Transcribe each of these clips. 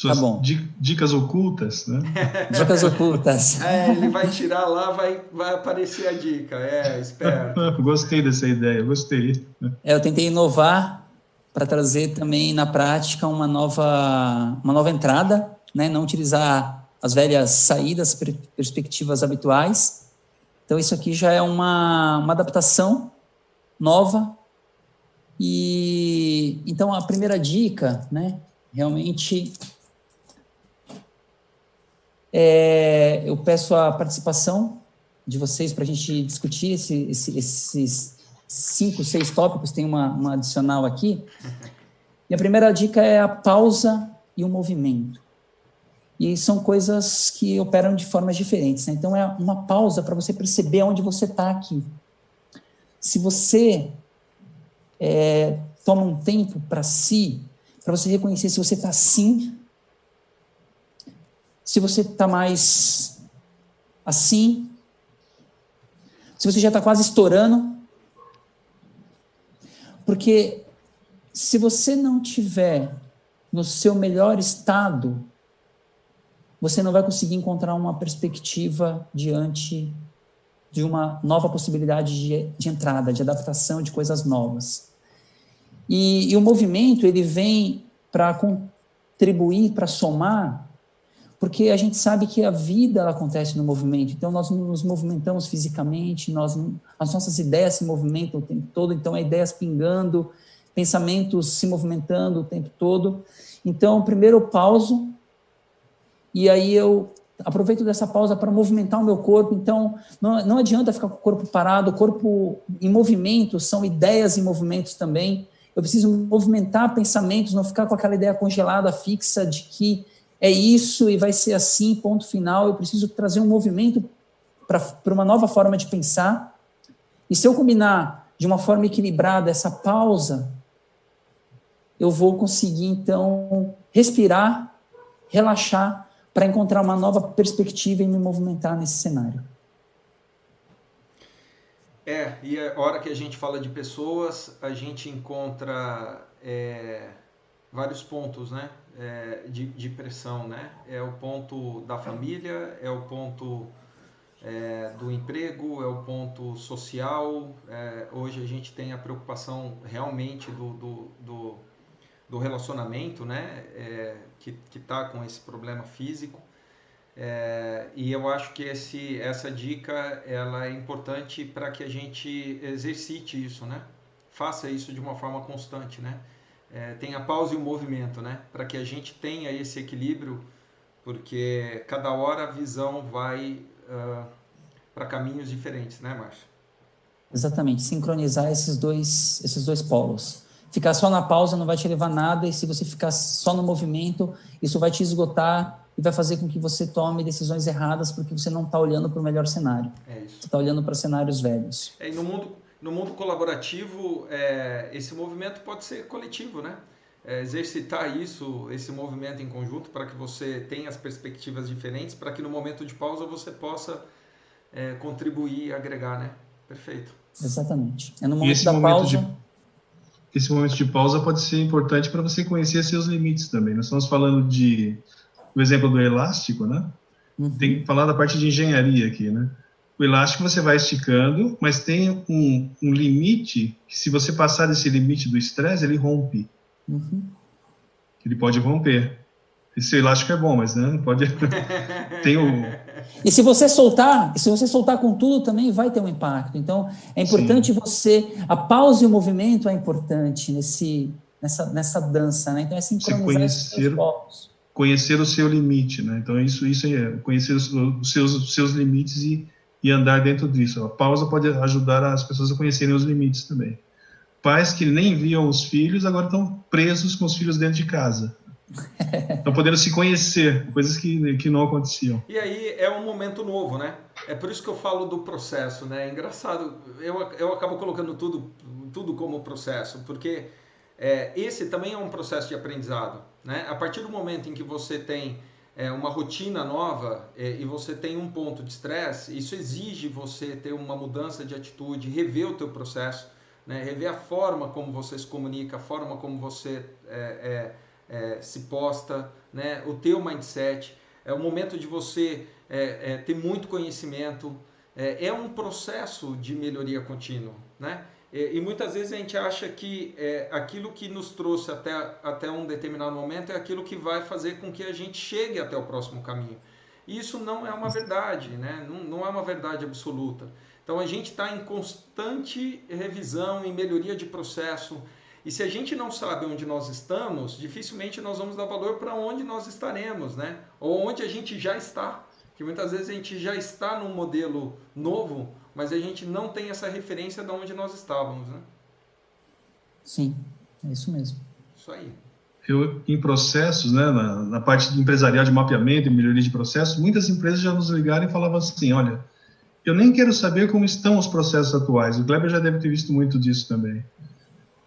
Tá suas bom. dicas ocultas, né? Dicas ocultas. Ele vai tirar lá, vai aparecer a dica. Esperto. Gostei dessa ideia, gostei. Eu tentei inovar para trazer também na prática uma nova entrada, né? Não utilizar as velhas saídas, perspectivas habituais. Então, isso aqui já é uma adaptação nova. E então, a primeira dica, né? Realmente, eu peço a participação de vocês para a gente discutir esses 5, 6 tópicos, tem uma adicional aqui. E a primeira dica é a pausa e o movimento. E são coisas que operam de formas diferentes, né? Então, é uma pausa para você perceber onde você está aqui. Se você toma um tempo para si, para você reconhecer se você está assim, se você está mais assim, se você já está quase estourando, porque se você não tiver no seu melhor estado, você não vai conseguir encontrar uma perspectiva diante de uma nova possibilidade de entrada, de adaptação de coisas novas. E o movimento, ele vem para contribuir, para somar, porque a gente sabe que a vida ela acontece no movimento, então nós nos movimentamos fisicamente, as nossas ideias se movimentam o tempo todo, então ideias pingando, pensamentos se movimentando o tempo todo. Então, primeiro eu pauso, e aí eu aproveito dessa pausa para movimentar o meu corpo. Então, não adianta ficar com o corpo parado, o corpo em movimento, são ideias em movimentos também. Eu preciso movimentar pensamentos, não ficar com aquela ideia congelada, fixa, de que é isso e vai ser assim, ponto final. Eu preciso trazer um movimento para uma nova forma de pensar. E se eu combinar de uma forma equilibrada essa pausa, eu vou conseguir, então, respirar, relaxar, para encontrar uma nova perspectiva e me movimentar nesse cenário. E a hora que a gente fala de pessoas, a gente encontra vários pontos, né? De pressão, né? É o ponto da família, é o ponto do emprego, é o ponto social. Hoje a gente tem a preocupação realmente do relacionamento, né? Que está com esse problema físico. E eu acho que essa dica ela é importante para que a gente exercite isso, né? Faça isso de uma forma constante, né? Tenha pausa e o movimento, né? Para que a gente tenha esse equilíbrio, porque cada hora a visão vai para caminhos diferentes, né, Márcio? Exatamente, sincronizar esses dois polos. Ficar só na pausa não vai te levar a nada, e se você ficar só no movimento, isso vai te esgotar e vai fazer com que você tome decisões erradas, porque você não está olhando para o melhor cenário. Você está olhando para cenários velhos. E no mundo colaborativo, esse movimento pode ser coletivo, né? Exercitar esse movimento em conjunto, para que você tenha as perspectivas diferentes, para que no momento de pausa você possa contribuir e agregar, né? Perfeito. Exatamente. É no E momento da pausa... esse momento de pausa pode ser importante para você conhecer seus limites também. Nós estamos falando do exemplo do elástico, né? Tem que falar da parte de engenharia aqui, né? O elástico você vai esticando, mas tem um limite que, se você passar desse limite do estresse, ele rompe. Ele pode romper. Esse elástico é bom, mas né, pode... E se você soltar com tudo, também vai ter um impacto. Então, é importante a pausa e o movimento é importante nessa dança, né? Então, é sincronizar esses dois povos. Conhecer o seu limite, né? Então, isso é conhecer os seus limites e andar dentro disso. A pausa pode ajudar as pessoas a conhecerem os limites também. Pais que nem viam os filhos, agora estão presos com os filhos dentro de casa. Estão podendo se conhecer, coisas que não aconteciam. E aí é um momento novo, né? É por isso que eu falo do processo, né? É engraçado, eu acabo colocando tudo como processo, porque esse também é um processo de aprendizado, né? A partir do momento em que você tem uma rotina nova e você tem um ponto de estresse, isso exige você ter uma mudança de atitude, rever o teu processo, né? Rever a forma como você se comunica, a forma como você se posta, né? O teu mindset, é o momento de você ter muito conhecimento, é um processo de melhoria contínua, né? E muitas vezes a gente acha que aquilo que nos trouxe até um determinado momento é aquilo que vai fazer com que a gente chegue até o próximo caminho. E isso não é uma verdade, né? Não é uma verdade absoluta. Então a gente está em constante revisão, em melhoria de processo. E se a gente não sabe onde nós estamos, dificilmente nós vamos dar valor para onde nós estaremos, né? Ou onde a gente já está. Que muitas vezes a gente já está num modelo novo, mas a gente não tem essa referência de onde nós estávamos, né? Sim, é isso mesmo. Isso aí. Em processos, né, na parte empresarial de mapeamento e melhoria de processos, muitas empresas já nos ligaram e falavam assim, olha, eu nem quero saber como estão os processos atuais. O Kleber já deve ter visto muito disso também.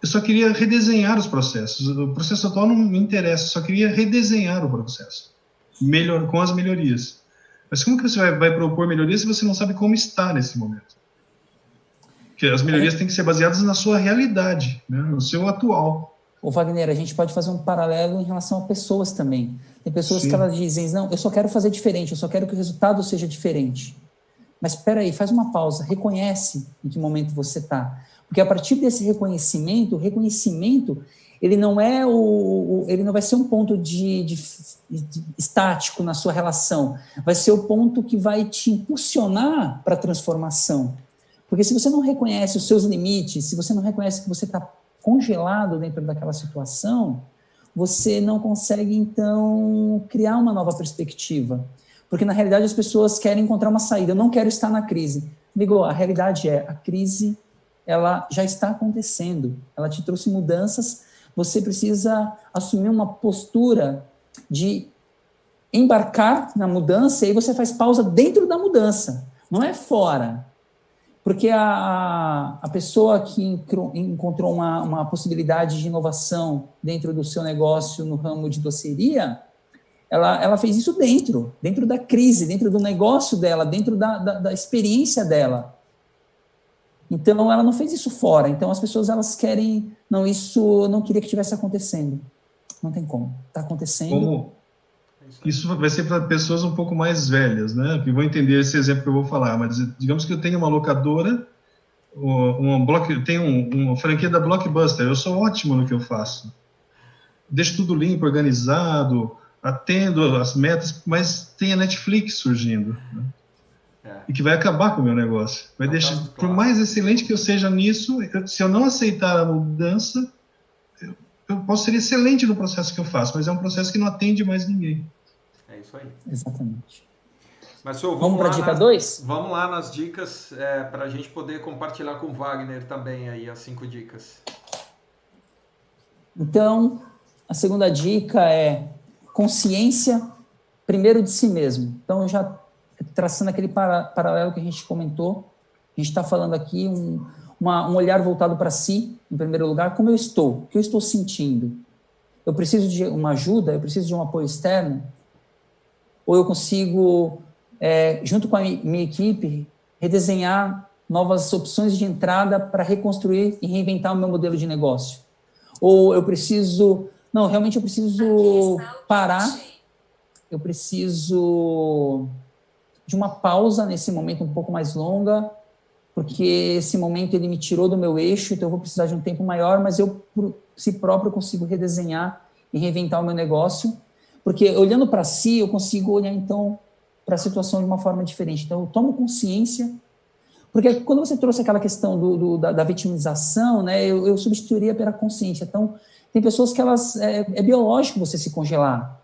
Eu só queria redesenhar os processos. O processo atual não me interessa, só queria redesenhar o processo, com as melhorias. Mas como que você vai propor melhorias se você não sabe como está nesse momento? Porque as melhorias têm que ser baseadas na sua realidade, né, no seu atual. Ô Wagner, a gente pode fazer um paralelo em relação a pessoas também. Tem pessoas Sim. que elas dizem, não, eu só quero fazer diferente, eu só quero que o resultado seja diferente. Mas espera aí, faz uma pausa, reconhece em que momento você está. Porque a partir desse reconhecimento, o reconhecimento, ele não vai ser um ponto de estático na sua relação, vai ser o ponto que vai te impulsionar para a transformação. Porque se você não reconhece os seus limites, se você não reconhece que você está congelado dentro daquela situação, você não consegue, então, criar uma nova perspectiva. Porque, na realidade, as pessoas querem encontrar uma saída. Eu não quero estar na crise. Amigo, a realidade a crise, ela já está acontecendo. Ela te trouxe mudanças. Você precisa assumir uma postura de embarcar na mudança e aí você faz pausa dentro da mudança. Não é fora. Porque a pessoa que encontrou uma possibilidade de inovação dentro do seu negócio no ramo de doceria, ela fez isso dentro da crise, dentro do negócio dela, dentro da experiência dela. Então, ela não fez isso fora. Então, as pessoas, elas querem... Não, isso eu não queria que tivesse acontecendo. Não tem como. Está acontecendo. Como? Isso vai ser para pessoas um pouco mais velhas, né? Que vão entender esse exemplo que eu vou falar. Mas digamos que eu tenho uma locadora, tenho uma franquia da Blockbuster. Eu sou ótimo no que eu faço. Deixo tudo limpo, organizado, atendo as metas, mas tem a Netflix surgindo, né? E que vai acabar com o meu negócio. Vai deixar, por mais excelente que eu seja nisso, se eu não aceitar a mudança, eu posso ser excelente no processo que eu faço, mas é um processo que não atende mais ninguém. É isso aí. Exatamente. Mas, senhor, vamos para a dica 2? Vamos lá nas dicas, para a gente poder compartilhar com o Wagner também aí as 5 dicas. Então, a segunda dica é consciência primeiro de si mesmo. Então, já traçando aquele paralelo que a gente comentou, a gente está falando aqui um olhar voltado para si, em primeiro lugar, como eu estou, o que eu estou sentindo. Eu preciso de uma ajuda, eu preciso de um apoio externo, ou eu consigo, junto com a minha equipe, redesenhar novas opções de entrada para reconstruir e reinventar o meu modelo de negócio. Ou eu preciso... Não, realmente eu preciso parar, eu preciso de uma pausa nesse momento um pouco mais longa, porque esse momento ele me tirou do meu eixo, então eu vou precisar de um tempo maior, mas eu, por si próprio, consigo redesenhar e reinventar o meu negócio, porque olhando para si, eu consigo olhar, então, para a situação de uma forma diferente. Então, eu tomo consciência, porque quando você trouxe aquela questão da vitimização, né, eu substituiria pela consciência. Então, tem pessoas que é biológico você se congelar.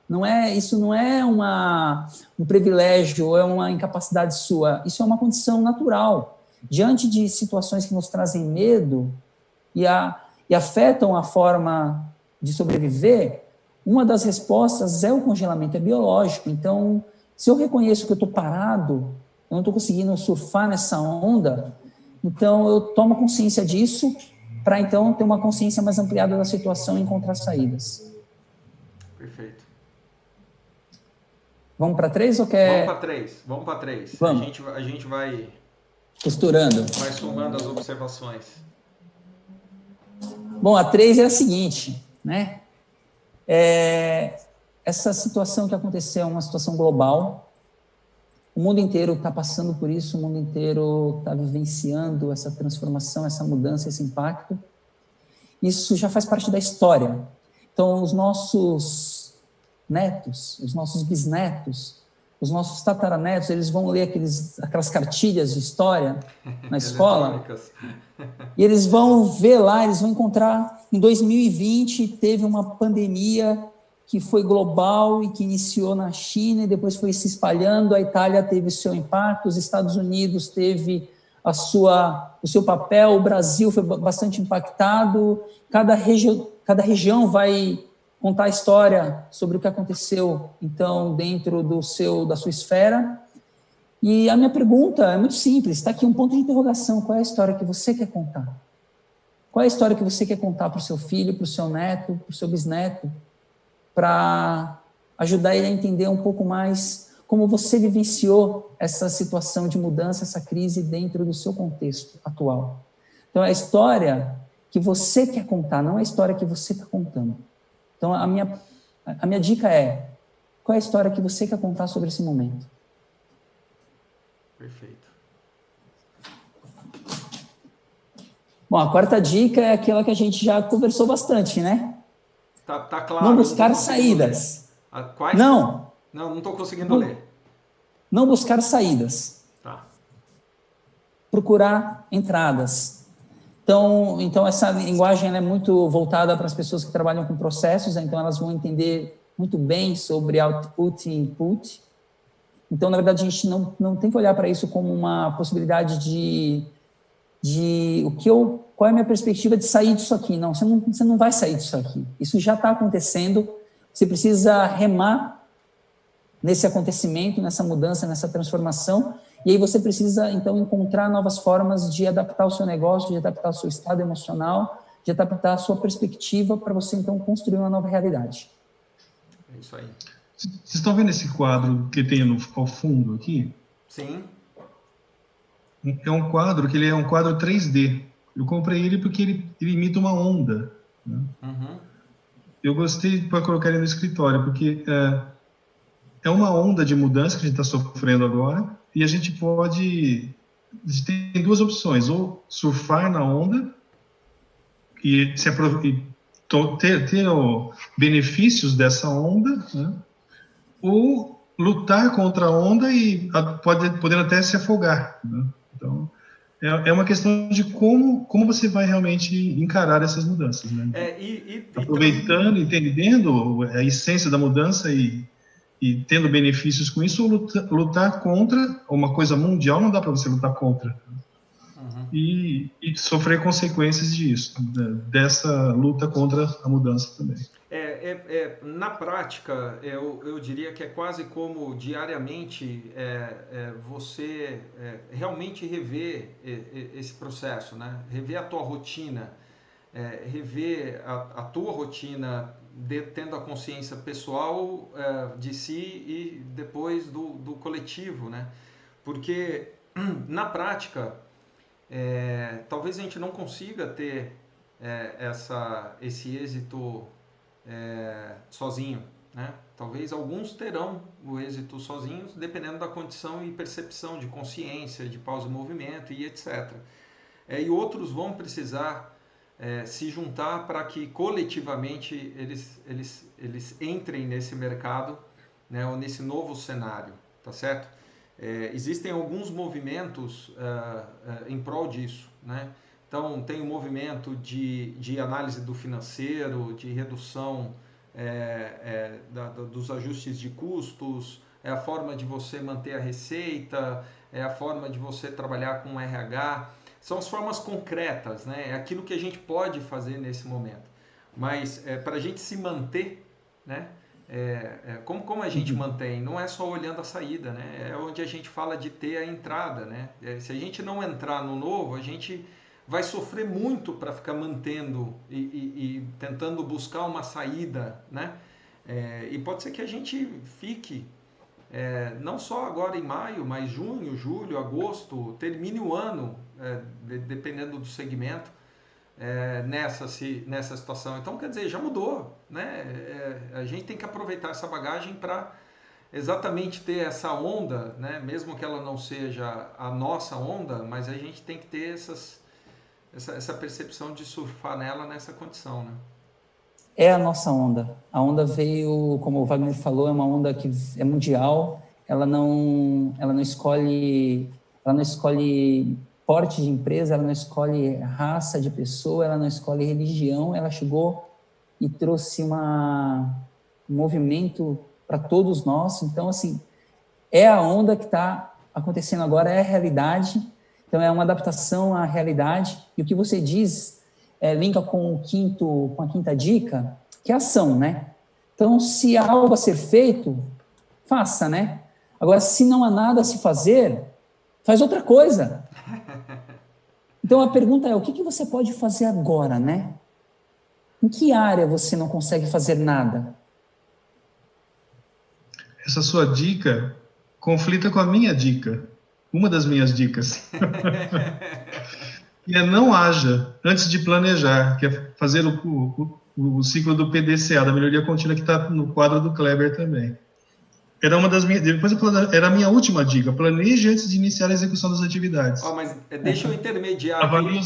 Isso não é um privilégio ou é uma incapacidade sua. Isso é uma condição natural. Diante de situações que nos trazem medo e afetam a forma de sobreviver, uma das respostas é o congelamento, é biológico. Então, se eu reconheço que eu estou parado, eu não estou conseguindo surfar nessa onda, então eu tomo consciência disso para, então, ter uma consciência mais ampliada da situação e encontrar saídas. Perfeito. Vamos para 3 ou quer... Vamos para 3. Vamos. A gente vai... Costurando. Vai somando as observações. Bom, a 3 é a seguinte, né? Essa situação que aconteceu é uma situação global. O mundo inteiro está passando por isso, o mundo inteiro está vivenciando essa transformação, essa mudança, esse impacto. Isso já faz parte da história. Então, os nossos netos, os nossos bisnetos, os nossos tataranetos, eles vão ler aquelas cartilhas de história na escola e eles vão ver lá, eles vão encontrar, em 2020 teve uma pandemia que foi global e que iniciou na China e depois foi se espalhando, a Itália teve seu impacto, os Estados Unidos teve o seu papel, o Brasil foi bastante impactado, cada região vai contar a história sobre o que aconteceu, então, dentro da sua esfera. E a minha pergunta é muito simples, está aqui um ponto de interrogação, qual é a história que você quer contar? Qual é a história que você quer contar para o seu filho, para o seu neto, para o seu bisneto, para ajudar ele a entender um pouco mais como você vivenciou essa situação de mudança, essa crise dentro do seu contexto atual. Então, é a história que você quer contar, não é a história que você está contando. Então, a minha dica é, qual é a história que você quer contar sobre esse momento? Perfeito. Bom, a quarta dica é aquela que a gente já conversou bastante, né? Tá claro. Não buscar saídas. Quais? Não estou conseguindo ler. Não buscar saídas. Tá. Procurar entradas. Então essa linguagem é muito voltada para as pessoas que trabalham com processos, então elas vão entender muito bem sobre output e input. Então, na verdade, a gente não tem que olhar para isso como uma possibilidade qual é a minha perspectiva de sair disso aqui. Não, você não vai sair disso aqui. Isso já está acontecendo. Você precisa remar nesse acontecimento, nessa mudança, nessa transformação, e aí você precisa, então, encontrar novas formas de adaptar o seu negócio, de adaptar o seu estado emocional, de adaptar a sua perspectiva para você, então, construir uma nova realidade. É isso aí. Vocês estão vendo esse quadro que tem ao fundo aqui? Sim. É um quadro que ele é um quadro 3D. Eu comprei ele porque ele imita uma onda. Né? Uhum. Eu gostei para colocar ele no escritório, porque é uma onda de mudança que a gente está sofrendo agora, e a gente tem duas opções, ou surfar na onda e ter benefícios dessa onda, né? Ou lutar contra a onda e podendo até se afogar. Né? Então, é uma questão de como você vai realmente encarar essas mudanças. Né? Aproveitando, entendendo a essência da mudança e tendo benefícios com isso, ou lutar contra uma coisa mundial, não dá para você lutar contra. Uhum. E sofrer consequências disso, dessa luta contra a mudança também. Na prática, eu diria que é quase como diariamente você realmente rever esse processo, né? Rever a tua rotina, rever a tua rotina, tendo a consciência pessoal de si e depois do coletivo, né? Porque na prática talvez a gente não consiga ter esse êxito sozinho, né? Talvez alguns terão o êxito sozinhos, dependendo da condição e percepção de consciência, de pausa e movimento e etc. E outros vão precisar se juntar para que coletivamente eles entrem nesse mercado, né, ou nesse novo cenário, tá certo? Existem alguns movimentos em prol disso, né? Então, tem o movimento de análise do financeiro, de redução dos ajustes de custos, é a forma de você manter a receita, é a forma de você trabalhar com RH. São as formas concretas, né? É aquilo que a gente pode fazer nesse momento. Mas para a gente se manter, né? Como a gente mantém? Não é só olhando a saída, né? É onde a gente fala de ter a entrada, né? Se a gente não entrar no novo, a gente vai sofrer muito para ficar mantendo e tentando buscar uma saída, né? E pode ser que a gente fique, não só agora em maio, mas junho, julho, agosto, termine o ano, dependendo do segmento, nessa situação. Então, quer dizer, já mudou, né? A gente tem que aproveitar essa bagagem para exatamente ter essa onda, né? Mesmo que ela não seja a nossa onda, mas a gente tem que ter essa percepção de surfar nela nessa condição, né? É a nossa onda. A onda veio, como o Wagner falou, é uma onda que é mundial. Ela não escolhe porte de empresa, ela não escolhe raça de pessoa, ela não escolhe religião. Ela chegou e trouxe um movimento para todos nós. Então, assim, é a onda que está acontecendo agora, é a realidade. Então, é uma adaptação à realidade. E o que você diz linka com a quinta dica, que é ação, né? Então, se há algo a ser feito, faça, né? Agora, se não há nada a se fazer, faz outra coisa. Então, a pergunta é, o que você pode fazer agora, né? Em que área você não consegue fazer nada? Essa sua dica conflita com a minha dica, uma das minhas dicas. E não haja antes de planejar, que é fazer o ciclo do PDCA, da melhoria contínua, que está no quadro do Kleber também. Era uma das minhas, depois era a minha última dica, planeje antes de iniciar a execução das atividades. Mas deixa eu intermediar aqui,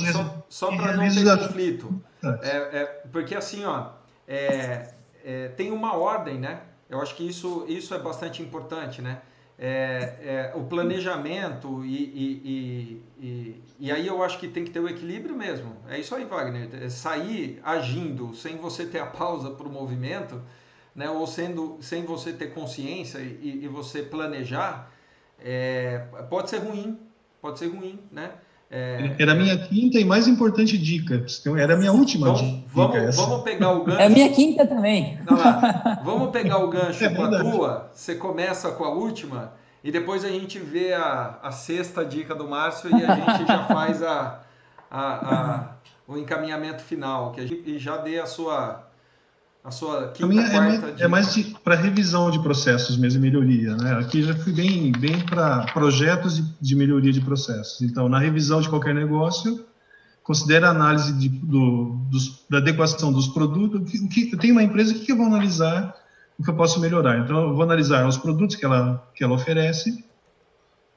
só para não ter conflito. Porque assim, tem uma ordem, né? Eu acho que isso é bastante importante, né? O planejamento e aí eu acho que tem que ter o equilíbrio mesmo. É isso aí, Wagner. Sair agindo sem você ter a pausa para o movimento, né? Ou sem você ter consciência e você planejar, pode ser ruim, né? Era a minha quinta e mais importante dica. Era a minha última dica. Vamos pegar o gancho. É a minha quinta também. Vamos pegar o gancho com a tua. Você começa com a última e depois a gente vê a sexta dica do Márcio e a gente já faz o encaminhamento final. E já dê a sua quinta, quarta dica. É mais para revisão de processos mesmo, melhoria, né? Aqui já fui bem para projetos de melhoria de processos. Então, na revisão de qualquer negócio, considera a análise da adequação dos produtos. Eu tenho uma empresa, o que eu vou analisar, o que eu posso melhorar? Então, eu vou analisar os produtos que ela oferece.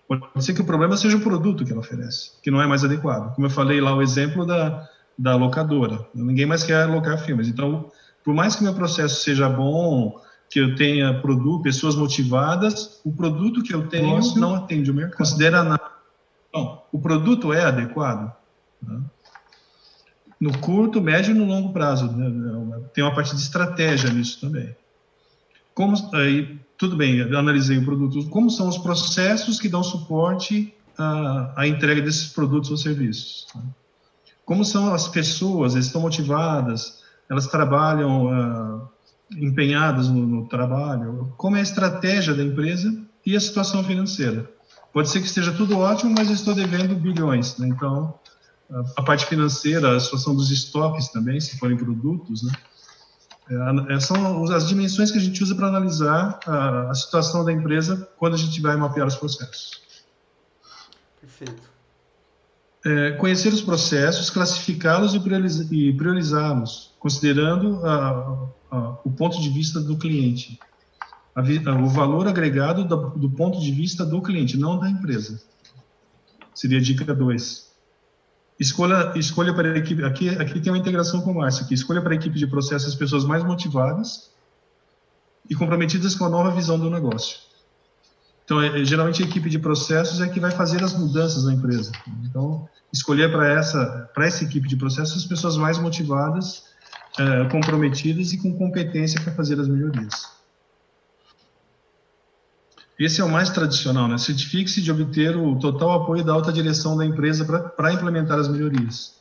Pode ser que o problema seja o produto que ela oferece, que não é mais adequado. Como eu falei lá, o exemplo da locadora. Ninguém mais quer alocar filmes. Então, por mais que meu processo seja bom, que eu tenha pessoas motivadas, o produto que eu tenho não atende o mercado. Considera o produto é adequado? Né? No curto, médio e no longo prazo. Né? Tem uma parte de estratégia nisso também. Tudo bem, eu analisei o produto. Como são os processos que dão suporte à entrega desses produtos ou serviços? Né? Como são as pessoas, elas estão motivadas, elas trabalham empenhadas no trabalho, como é a estratégia da empresa e a situação financeira. Pode ser que esteja tudo ótimo, mas eu estou devendo bilhões, né? Então, a parte financeira, a situação dos estoques também, se forem produtos, né? São as dimensões que a gente usa para analisar a situação da empresa quando a gente vai mapear os processos. Perfeito. Conhecer os processos, classificá-los e priorizá-los, considerando o ponto de vista do cliente, o valor agregado do ponto de vista do cliente, não da empresa. Seria a dica 2. Escolha para a equipe, aqui tem uma integração com o Márcio, aqui, escolha para a equipe de processos as pessoas mais motivadas e comprometidas com a nova visão do negócio. Então, geralmente a equipe de processos é que vai fazer as mudanças na empresa. Então, escolher para essa equipe de processos as pessoas mais motivadas, comprometidas e com competência para fazer as melhorias. Esse é o mais tradicional, né? Certifique-se de obter o total apoio da alta direção da empresa para implementar as melhorias.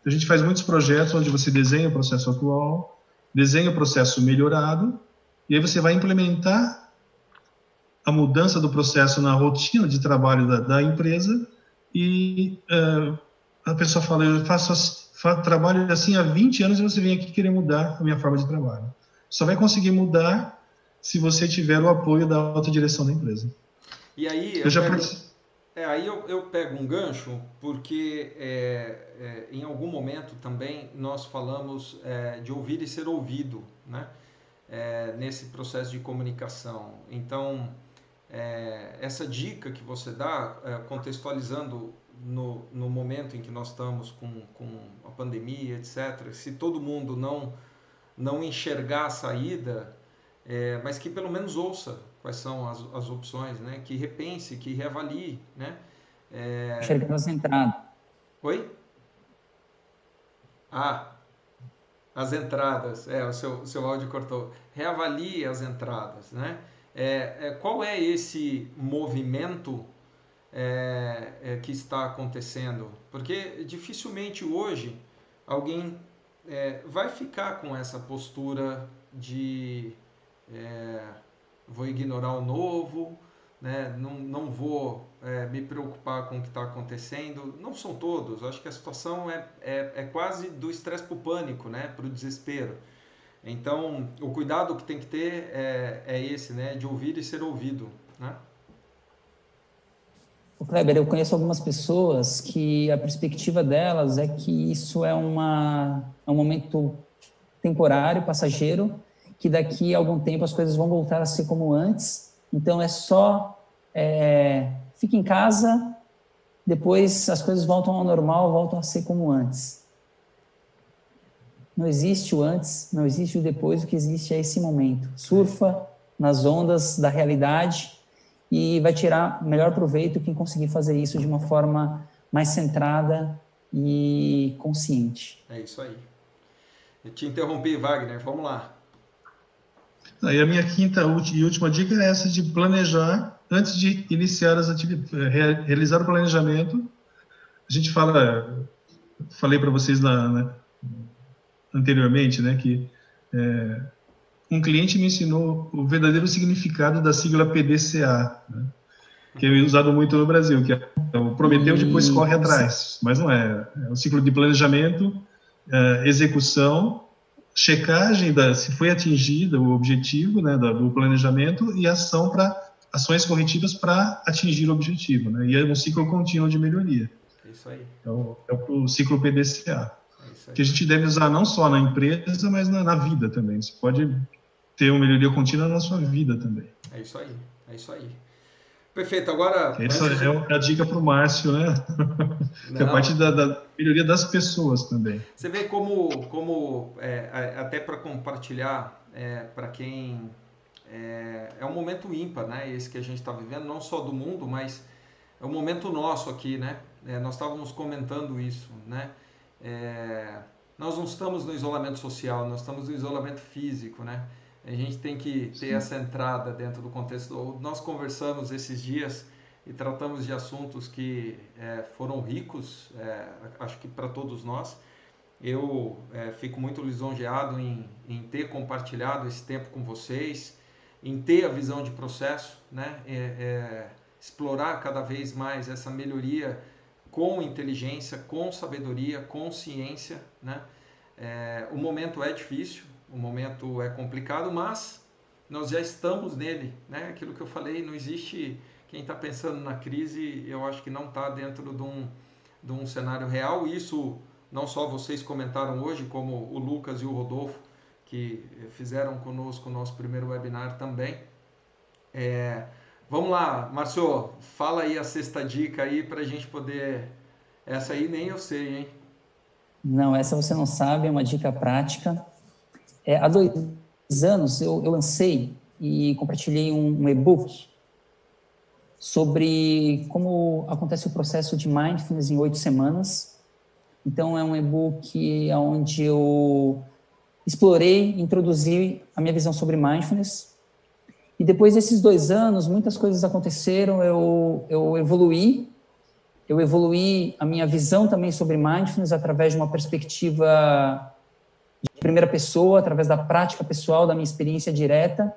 A gente faz muitos projetos onde você desenha o processo atual, desenha o processo melhorado, e aí você vai implementar a mudança do processo na rotina de trabalho da empresa e a pessoa fala, eu trabalho assim há 20 anos e você vem aqui querer mudar a minha forma de trabalho. Só vai conseguir mudar se você tiver o apoio da alta direção da empresa. E aí, Aí eu pego um gancho, porque em algum momento também nós falamos de ouvir e ser ouvido, né? Nesse processo de comunicação. Então, essa dica que você dá, contextualizando no momento em que nós estamos com a pandemia, etc., se todo mundo não enxergar a saída, mas que pelo menos ouça quais são as opções, né? Que repense, que reavalie, né? Enxergando as entradas. Oi? Ah, as entradas. O seu áudio cortou. Reavalie as entradas, né? Qual é esse movimento que está acontecendo? Porque dificilmente hoje alguém vai ficar com essa postura de vou ignorar o novo, né? Não vou me preocupar com o que está acontecendo. Não são todos, acho que a situação é quase do estresse para o pânico, né? Para o desespero. Então, o cuidado que tem que ter é esse, né? De ouvir e ser ouvido, né? O Kleber, eu conheço algumas pessoas que a perspectiva delas é que isso é um momento temporário, passageiro, que daqui a algum tempo as coisas vão voltar a ser como antes. Então é só fique em casa, depois as coisas voltam ao normal, voltam a ser como antes. Não existe o antes, não existe o depois, o que existe é esse momento. Surfa nas ondas da realidade e vai tirar melhor proveito quem conseguir fazer isso de uma forma mais centrada e consciente. É isso aí. Eu te interrompi, Wagner, vamos lá. E a minha quinta e última dica é essa de planejar antes de iniciar as atividades, realizar o planejamento. A gente falei para vocês anteriormente, né, que um cliente me ensinou o verdadeiro significado da sigla PDCA, né, que é usado muito no Brasil, que é o prometeu, depois corre atrás, mas não é. É o ciclo de planejamento, execução, checagem se foi atingido o objetivo, né, do planejamento, e ações corretivas para atingir o objetivo, né, e é um ciclo contínuo de melhoria. É isso aí. Então, é o ciclo PDCA, que a gente deve usar não só na empresa, mas na vida também. Você pode ter uma melhoria contínua na sua vida também. É isso aí, é isso aí. Perfeito, agora... Essa é a dica para o Márcio, né? Que é a parte da melhoria das pessoas também. Você vê como até para compartilhar, para quem... É um momento ímpar, né? Esse que a gente está vivendo, não só do mundo, mas é um momento nosso aqui, né? Nós estávamos comentando isso, né? Nós não estamos no isolamento social, nós estamos no isolamento físico, né? A gente tem que ter essa entrada dentro do contexto. Nós conversamos esses dias e tratamos de assuntos que foram ricos, acho que para todos nós. Eu fico muito lisonjeado em ter compartilhado esse tempo com vocês, em ter a visão de processo, né? Explorar cada vez mais essa melhoria com inteligência, com sabedoria, com ciência, né? O momento é difícil, o momento é complicado, mas nós já estamos nele, né? Aquilo que eu falei, não existe quem está pensando na crise, eu acho que não está dentro de um cenário real. Isso não só vocês comentaram hoje, como o Lucas e o Rodolfo, que fizeram conosco o nosso primeiro webinar também. Vamos lá, Márcio, fala aí a sexta dica aí para a gente poder... Essa aí nem eu sei, hein? Não, essa você não sabe, é uma dica prática. Há 2 anos eu lancei e compartilhei um e-book sobre como acontece o processo de Mindfulness em 8 semanas. Então, é um e-book onde eu explorei, introduzi a minha visão sobre Mindfulness. E depois desses 2 anos, muitas coisas aconteceram, eu evoluí a minha visão também sobre Mindfulness através de uma perspectiva de primeira pessoa, através da prática pessoal, da minha experiência direta.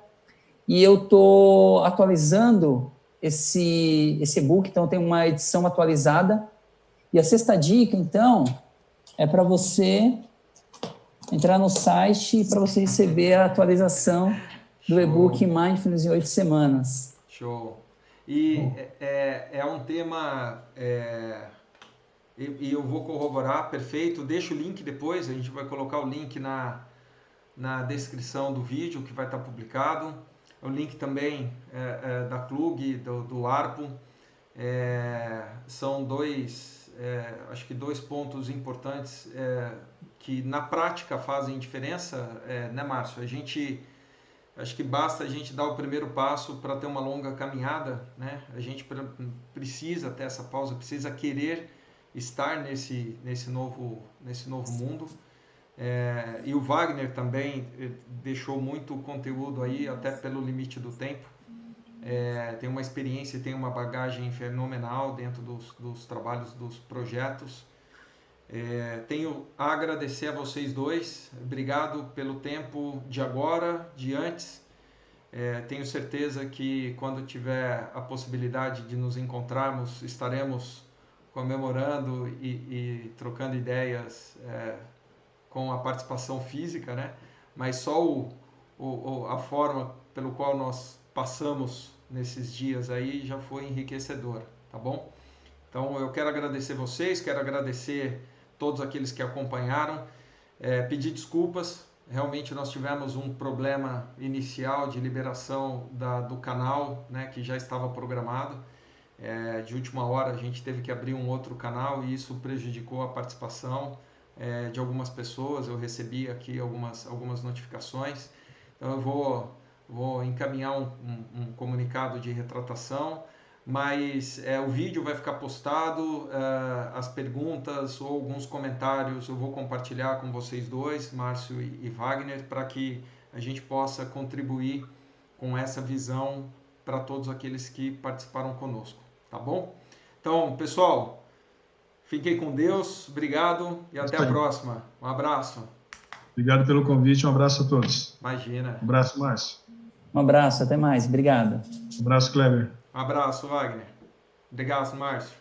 E eu estou atualizando esse e-book, então tem uma edição atualizada. E a sexta dica, então, é para você entrar no site para você receber a atualização do e-book Mindfulness em 8 semanas. Show. E é um tema, e eu vou corroborar, perfeito. Deixa o link depois, a gente vai colocar o link na descrição do vídeo que vai estar publicado. O link também da Klug, do ARPO. São acho que dois pontos importantes que na prática fazem diferença, né, Márcio? Acho que basta a gente dar o primeiro passo para ter uma longa caminhada, né? A gente precisa ter essa pausa, precisa querer estar nesse novo mundo. E o Wagner também deixou muito conteúdo aí, até pelo limite do tempo. Tem uma experiência e tem uma bagagem fenomenal dentro dos trabalhos, dos projetos. Tenho a agradecer a vocês dois. Obrigado pelo tempo de agora, de antes. Tenho certeza que quando tiver a possibilidade de nos encontrarmos, estaremos comemorando e trocando ideias com a participação física, né? Mas só a forma pelo qual nós passamos nesses dias aí já foi enriquecedora, tá bom? Então eu quero agradecer vocês, quero agradecer todos aqueles que acompanharam, pedir desculpas, realmente nós tivemos um problema inicial de liberação do canal, né, que já estava programado, de última hora a gente teve que abrir um outro canal e isso prejudicou a participação de algumas pessoas. Eu recebi aqui algumas notificações, então eu vou encaminhar um comunicado de retratação, mas o vídeo vai ficar postado, as perguntas ou alguns comentários eu vou compartilhar com vocês dois, Márcio e Wagner, para que a gente possa contribuir com essa visão para todos aqueles que participaram conosco, tá bom? Então, pessoal, fiquem com Deus, obrigado e até a próxima. Um abraço. Obrigado pelo convite, um abraço a todos. Imagina. Um abraço, Márcio. Um abraço, até mais, obrigado. Um abraço, Kleber. Um abraço, Wagner. Obrigado, Márcio.